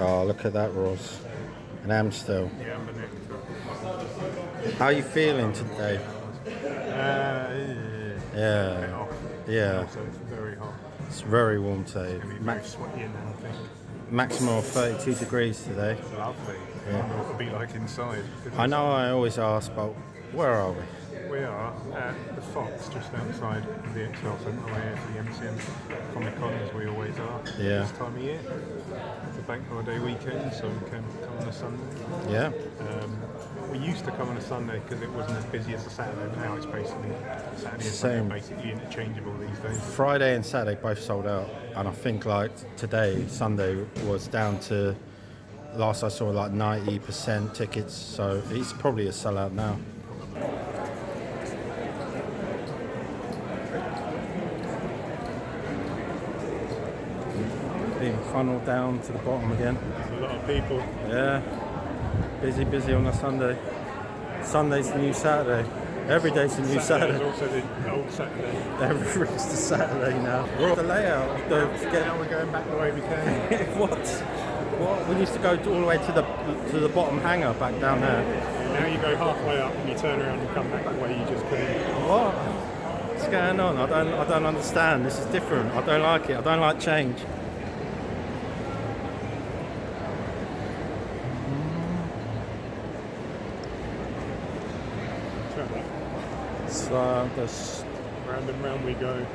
Oh, look at that, Ross. An Amstel. Yeah, I'm beneath. How are you feeling today? Yeah. Yeah. Also, it's very hot. It's very warm today. It's going to be very sweaty in there, I think. Maximum of 32 degrees today. It's lovely. Yeah. I wonder what it'll be like inside. I know I always ask, but where are we? We are at the Fox, just outside the Excel Centre, we're here for the MCM Comic-Con, as we always are Yeah. this time of year. It's a bank holiday weekend, so we can come on a Sunday. Yeah. We used to come on a Sunday because it wasn't as busy as a Saturday, but now it's basically Saturday and Sunday Same. are basically interchangeable these days. Friday and Saturday both sold out, and I think like today, Sunday, was down to, last I saw, like 90% tickets, so it's probably a sellout now. Being funneled down to the bottom again. There's a lot of people. Yeah, busy on a Sunday. Sunday's the new Saturday. Every day's the new Saturday's Saturday. also the old Saturday. Everything's the Saturday now. The layout of the Now we're going back the way we came. What? We used to go all the way to the bottom hangar back down there. Now you go halfway up and you turn around and come back the way you just came. What? What's going on? I don't understand. This is different. I don't like it. I don't like change. So this, Round and round we go.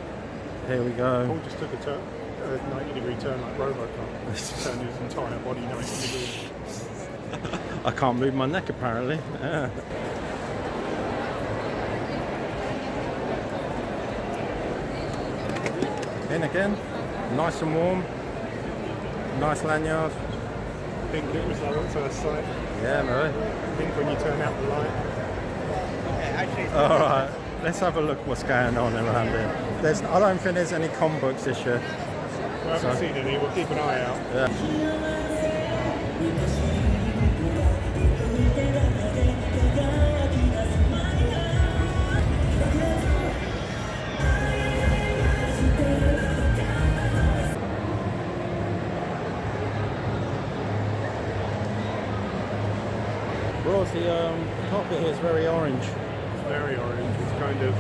here we go. Paul just took a 90-degree turn like Robocop. Turned his entire body 90 degrees. I can't move my neck apparently. Yeah. In again, nice and warm. Nice lanyard. I think it was love at first sight. Yeah, mate. I think when you turn out the light. All right, let's have a look what's going on around here. I don't think there's any comic books this year. We haven't seen any, we'll keep an eye out. Yeah. Ross, the carpet here is very orange. It's very orange. It's kind of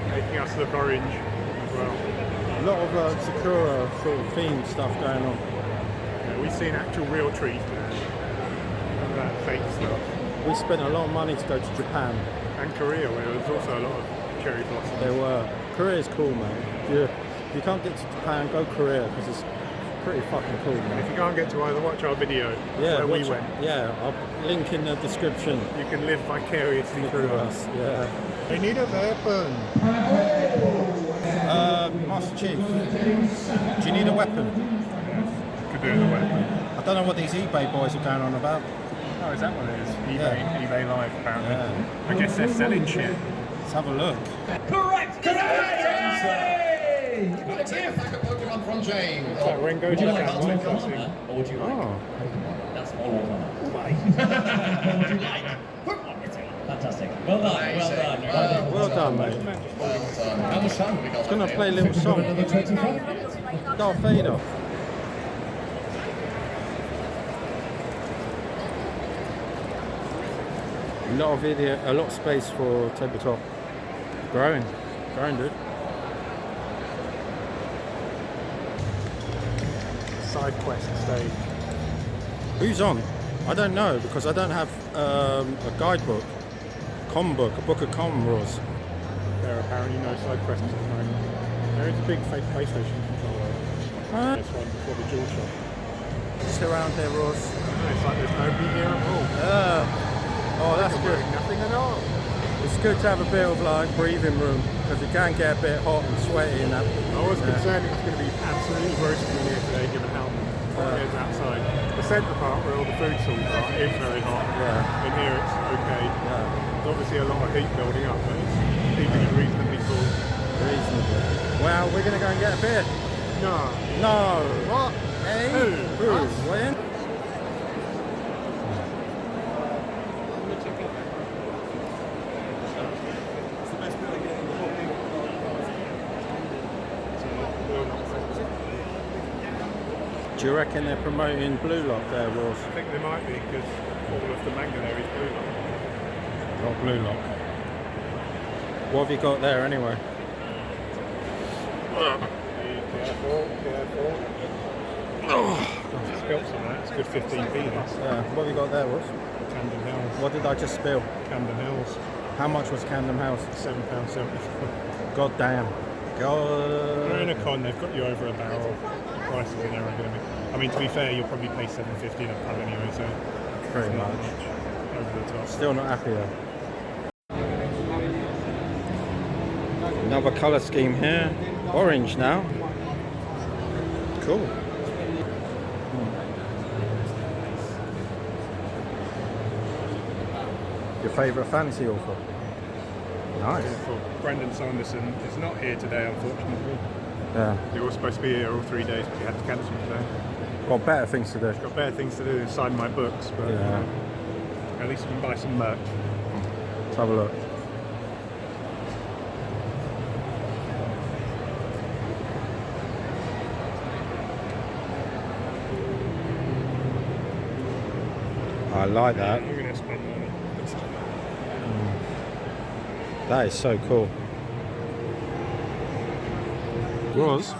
making us look orange as well. A lot of Sakura sort of themed stuff going on. Yeah, we've seen actual real trees now. None of that fake stuff. We spent a lot of money to go to Japan. And Korea, where there was also a lot of cherry blossoms. There were. Korea's cool, man. If you can't get to Japan, go Korea because it's pretty fucking cool, man. If you can't get to either, watch our video where we went. Yeah, I'll link in the description. You can live vicariously through us. Yeah. We need a weapon. Master Chief, do you need a weapon? Could do with a weapon. I don't know what these eBay boys are going on about. Oh, is that what it is? eBay Live, apparently. Yeah. I guess they're selling shit. Let's have a look. Correct! Right here, pack of Pokemon from James. It's like Rengo Would you like just that had small one one, or would you like? That's small one. What would you like? Pokemon Meteor. Fantastic. Well done, Well done, mate. How much time have we got? It's going to play a little song. Another 25 minutes. Darth Vader. A lot of video, a lot of space for tabletop. Growing, dude. Side quest stage. Who's on? I don't know because I don't have a guidebook, a book of comm rules. There are apparently no side quests at the moment. There is a big fake PlayStation controller. This one before the dual shot. Just around here, Ross. It's like there's nobody here at all. Oh, that's We're good. doing nothing at all. It's good to have a bit of like breathing room because it can get a bit hot and sweaty in that. I was concerned it was going to be absolutely roasting in here today, given how hot it is outside. The centre part where all the food stalls are is very hot. Yeah. In here it's okay. Yeah. There's obviously a lot of heat building up, but it's keeping it reasonably cool. Reasonable. Well, we're going to go and get a beer. No. What? Hey? Who? When? Do you reckon they're promoting Blue Lock there, Ross? I think they might be because all of the manga there is Blue Lock. Not Blue Lock. What have you got there anyway? Careful, careful. Oh, I've spilt some of that. It's good 15p this. Yeah. What have you got there, Ross? Camden Hills. What did I just spill? Camden Hills. How much was Camden House? £7.74. God damn. They're in a God. con, they've got you over a barrel. Prices in there are going to be. I mean, to be fair, you'll probably pay $7.50 in a pub anyway, so Pretty it's not much. over the top. Still not happy though. Another colour scheme here. Orange now. Cool. Your favourite fantasy author? Nice. For Brandon Sanderson is not here today, unfortunately. Yeah. He was supposed to be here all 3 days, but he had to cancel today. Got better things to do. Got better things to do than sign my books, but Yeah. at least we can buy some merch. Let's have a look. I like that. We're going to spend money. That is so cool. Roz,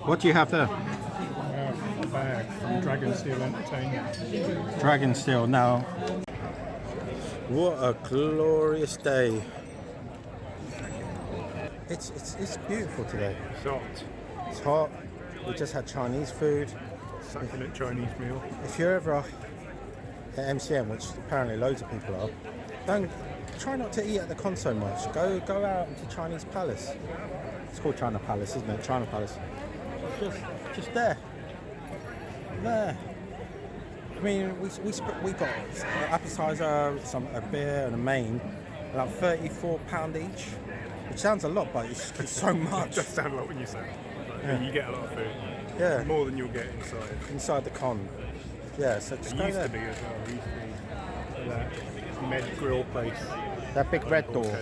what do you have there? A bag from Dragon Steel Entertainment. Dragon Steel. Now, what a glorious day. It's beautiful today. It's hot. It's hot. We just had Chinese food. Succulent Chinese meal. If you're ever at MCM, which apparently loads of people are, don't try not to eat at the con so much. Go out into Chinese Palace. It's called China Palace, isn't it? China Palace. Just there. There. I mean, we got an appetizer, a beer, and a main, about £34 each, which sounds a lot, but it's so It much. does sound a lot when you say it. Yeah. You get a lot of food. Yeah. More than you'll get Inside the con. Yeah, so just It go used there. to be as well. It used to be that Med Grill place. That big red door. Yeah.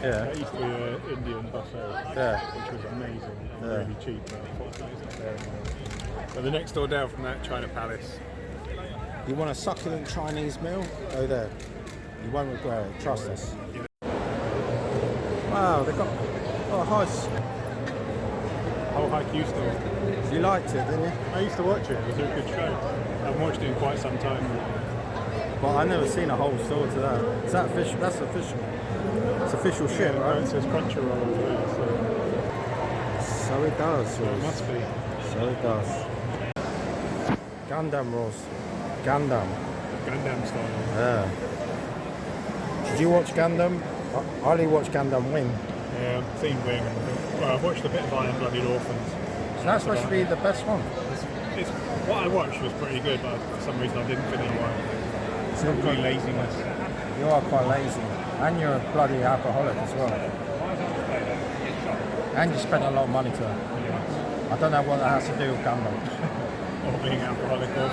That used to be an Indian buffet. Yeah. Which was amazing. And Yeah. really cheap, but unfortunately it's not there anymore. But the next door down from that, China Palace. You want a succulent Chinese meal? Go there. You won't regret it. Trust us. Wow, they got a house. Whole Haikyuu store. You liked it, didn't you? I used to watch it. It was a good show. I haven't watched it in quite some time. But I've never seen a whole store to that. Is that official? That's official. It's official shit, Yeah, right? it says Crunchyroll as well, So it does. so it Ross. must be. So it does. Gundam, Ross. Gundam. Gundam style. Yeah. Did you watch Gundam? I only watched Gundam Wing. Yeah, I've seen Wing. Well, I've watched a bit of Iron Blooded Orphans. So that's supposed to be the best one. It's, what I watched was pretty good, but for some reason I didn't finish one. It's not really laziness. You are quite lazy. And you're a bloody alcoholic as well. And you spend a lot of money to it. I don't know what that has to do with Gundam. Or being alcoholic or